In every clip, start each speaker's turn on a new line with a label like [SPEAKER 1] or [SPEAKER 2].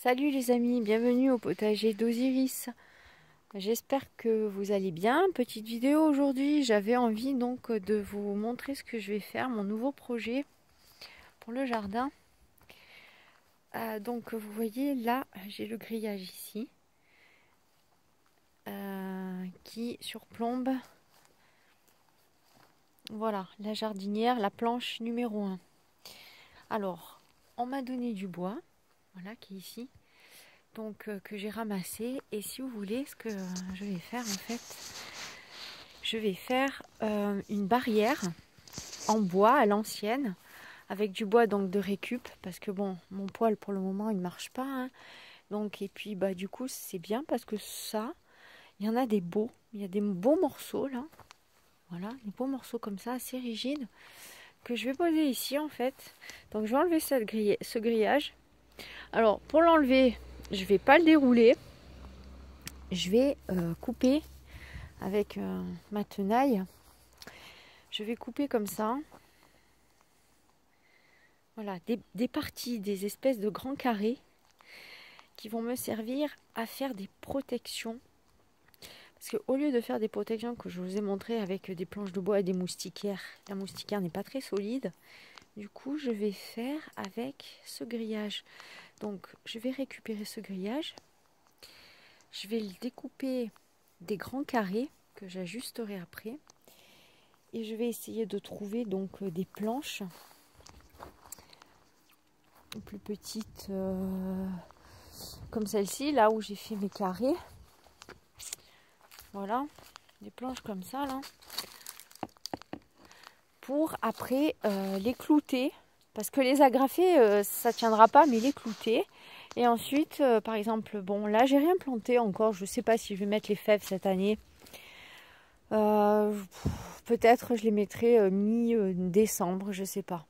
[SPEAKER 1] Salut les amis, bienvenue au potager d'Osiris. J'espère que vous allez bien. Petite vidéo aujourd'hui, j'avais envie donc de vous montrer ce que je vais faire, mon nouveau projet pour le jardin. Donc vous voyez là, j'ai le grillage ici qui surplombe, voilà, la jardinière, la planche numéro 1. Alors, on m'a donné du bois, voilà, qui est ici. Donc que j'ai ramassé, et si vous voulez, ce que je vais faire en fait, je vais faire une barrière en bois à l'ancienne avec du bois donc de récup, parce que bon, mon poêle pour le moment il marche pas, hein. Donc et puis bah du coup c'est bien parce que ça, il y en a des beaux, il y a des beaux morceaux là, voilà, des beaux morceaux comme ça assez rigides que je vais poser ici en fait. Donc je vais enlever ce grillage. Alors pour l'enlever, je vais pas le dérouler, je vais couper avec ma tenaille. Je vais couper comme ça, voilà, des parties, des espèces de grands carrés qui vont me servir à faire des protections. Parce qu'au lieu de faire des protections que je vous ai montré avec des planches de bois et des moustiquaires, la moustiquaire n'est pas très solide. Du coup, je vais faire avec ce grillage. Donc, je vais récupérer ce grillage. Je vais le découper des grands carrés que j'ajusterai après. Et je vais essayer de trouver donc des planches plus petites comme celle-ci, là où j'ai fait mes carrés. Voilà, des planches comme ça là. Pour après les clouter. Parce que les agrafer, ça tiendra pas, mais les clouter. Et ensuite, par exemple, bon là j'ai rien planté encore. Je sais pas si je vais mettre les fèves cette année. Peut-être je les mettrai mi-décembre, je sais pas.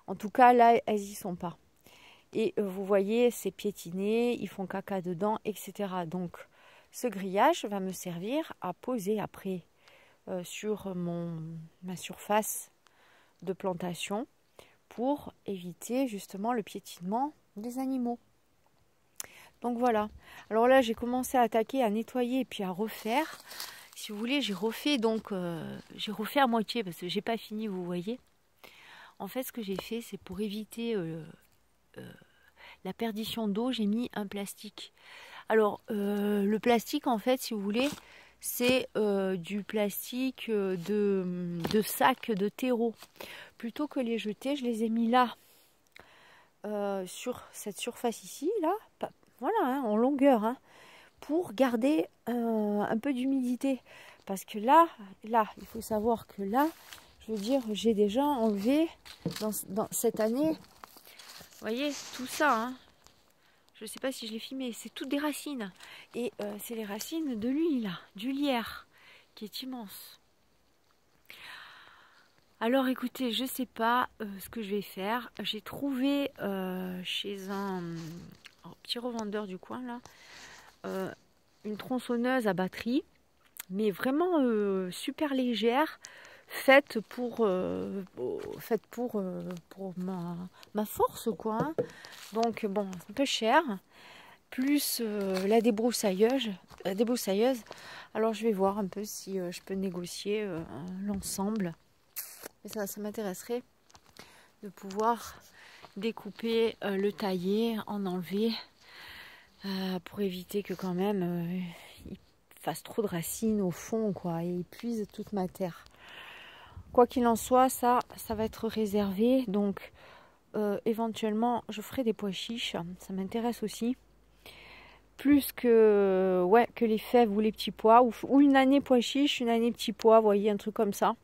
[SPEAKER 1] En tout cas là elles y sont pas. Et vous voyez c'est piétiné, ils font caca dedans, etc. Donc ce grillage va me servir à poser après sur ma surface de plantation pour éviter justement le piétinement des animaux. Donc voilà. Alors là j'ai commencé à attaquer, à nettoyer et puis à refaire. Si vous voulez, j'ai refait donc j'ai refait à moitié parce que j'ai pas fini, vous voyez. En fait, ce que j'ai fait, c'est pour éviter la perdition d'eau, j'ai mis un plastique. Alors le plastique, en fait, si vous voulez, c'est du plastique de sac de terreau. Plutôt que les jeter, je les ai mis là sur cette surface ici, là, voilà, hein, en longueur, hein, pour garder un peu d'humidité. Parce que là, il faut savoir que là, je veux dire, j'ai déjà enlevé dans cette année, vous voyez, tout ça, hein. Je ne sais pas si je l'ai filmé, c'est toutes des racines. Et c'est les racines de lui, là, du lierre, qui est immense. Alors écoutez, je ne sais pas ce que je vais faire. J'ai trouvé chez un petit revendeur du coin, là, une tronçonneuse à batterie, mais vraiment super légère, faite pour ma force, quoi, hein. Donc bon, c'est un peu cher. Plus la débroussailleuse. Alors je vais voir un peu si je peux négocier l'ensemble. Et ça m'intéresserait de pouvoir découper, le tailler, en enlever pour éviter que quand même il fasse trop de racines au fond, quoi, et épuise toute ma terre. Quoi qu'il en soit, ça va être réservé. Donc éventuellement je ferai des pois chiches, ça m'intéresse aussi. Plus que, ouais, que les fèves ou les petits pois, ou une année pois chiches, une année petits pois, vous voyez, un truc comme ça.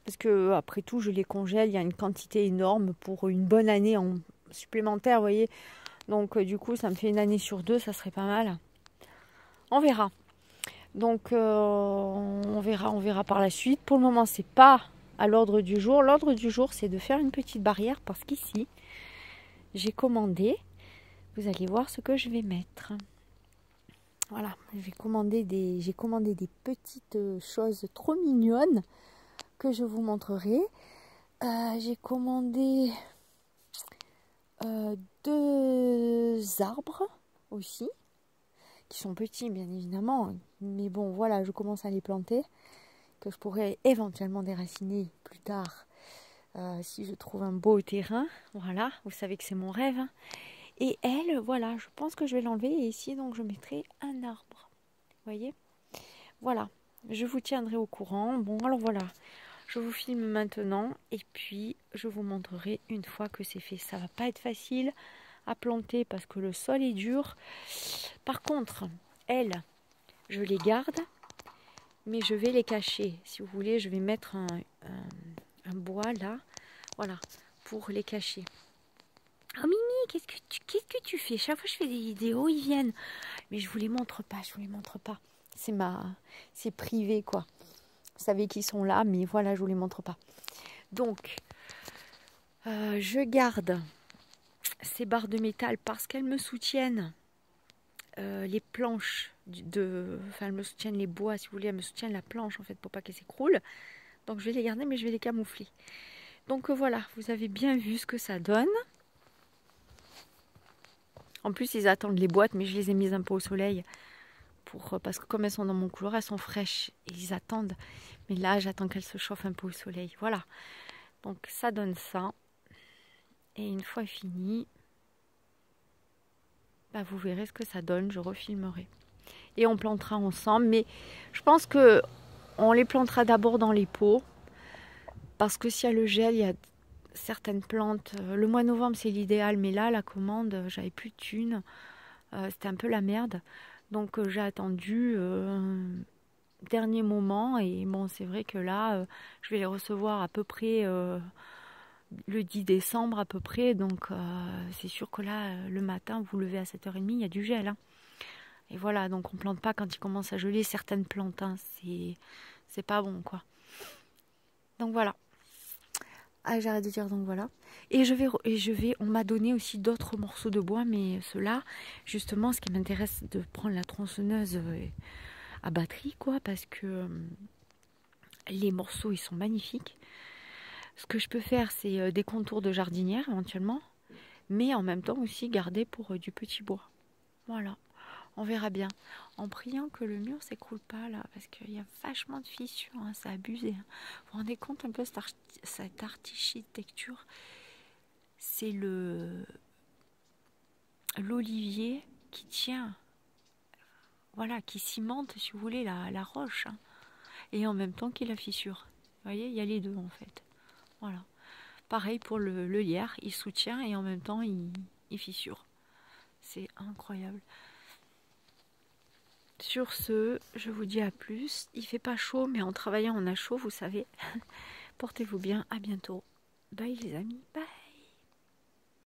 [SPEAKER 1] Parce que après tout, je les congèle, il y a une quantité énorme pour une bonne année en supplémentaire, vous voyez. Donc du coup, ça me fait une année sur 2, ça serait pas mal. On verra. Donc on verra par la suite. Pour le moment, c'est pas à l'ordre du jour. L'ordre du jour, c'est de faire une petite barrière parce qu'ici, j'ai commandé. Vous allez voir ce que je vais mettre. Voilà, j'ai commandé des petites choses trop mignonnes que je vous montrerai. J'ai commandé 2 arbres aussi, qui sont petits bien évidemment, mais bon voilà, je commence à les planter, que je pourrais éventuellement déraciner plus tard si je trouve un beau terrain. Voilà, vous savez que c'est mon rêve. Hein. Et elle, voilà, je pense que je vais l'enlever et ici donc je mettrai un arbre. Vous voyez? Voilà, je vous tiendrai au courant. Bon alors voilà, je vous filme maintenant et puis je vous montrerai une fois que c'est fait. Ça va pas être facile à planter parce que le sol est dur. Par contre, elles, je les garde, mais je vais les cacher. Si vous voulez, je vais mettre un bois là, voilà, pour les cacher. Oh Mimi, qu'est-ce que tu fais? Chaque fois que je fais des vidéos, ils viennent. Mais je vous les montre pas, je vous les montre pas. C'est privé quoi. Vous savez qu'ils sont là, mais voilà, je vous les montre pas. Donc, je garde ces barres de métal parce qu'elles me soutiennent les planches enfin elles me soutiennent les bois si vous voulez, elles me soutiennent la planche en fait pour pas qu'elles s'écroulent. Donc je vais les garder mais je vais les camoufler. Donc voilà, vous avez bien vu ce que ça donne. En plus ils attendent les boîtes mais je les ai mises un peu au soleil parce que comme elles sont dans mon couloir, elles sont fraîches et ils attendent. Mais là j'attends qu'elles se chauffent un peu au soleil. Voilà. Donc ça donne ça. Et une fois fini, bah, vous verrez ce que ça donne, je refilmerai. Et on plantera ensemble, mais je pense que on les plantera d'abord dans les pots. Parce que s'il y a le gel, il y a certaines plantes. Le mois de novembre, c'est l'idéal, mais là, la commande, j'avais plus de thunes. C'était un peu la merde. Donc j'ai attendu dernier moment. Et bon, c'est vrai que là, je vais les recevoir à peu près le 10 décembre à peu près. Donc c'est sûr que là, le matin, vous levez à 7h30, il y a du gel. Hein. Et voilà, donc on plante pas quand il commence à geler certaines plantes. Hein. C'est pas bon, quoi. Donc voilà. Ah, j'arrête de dire donc voilà. Et on m'a donné aussi d'autres morceaux de bois, mais ceux-là, justement, ce qui m'intéresse de prendre la tronçonneuse à batterie, quoi, parce que les morceaux, ils sont magnifiques. Ce que je peux faire, c'est des contours de jardinière, éventuellement, mais en même temps aussi garder pour du petit bois. Voilà. On verra bien. En priant que le mur s'écroule pas là, parce qu'il y a vachement de fissures, hein, c'est abusé. Hein. Vous vous rendez compte un peu cette architecture? C'est l'olivier qui tient, voilà, qui cimente, si vous voulez, la roche, hein, et en même temps qui la fissure. Vous voyez, il y a les deux en fait. Voilà. Pareil pour le lierre, il soutient et en même temps il fissure. C'est incroyable. Sur ce, je vous dis à plus. Il fait pas chaud, mais en travaillant on a chaud, vous savez. Portez-vous bien, à bientôt. Bye les amis, bye.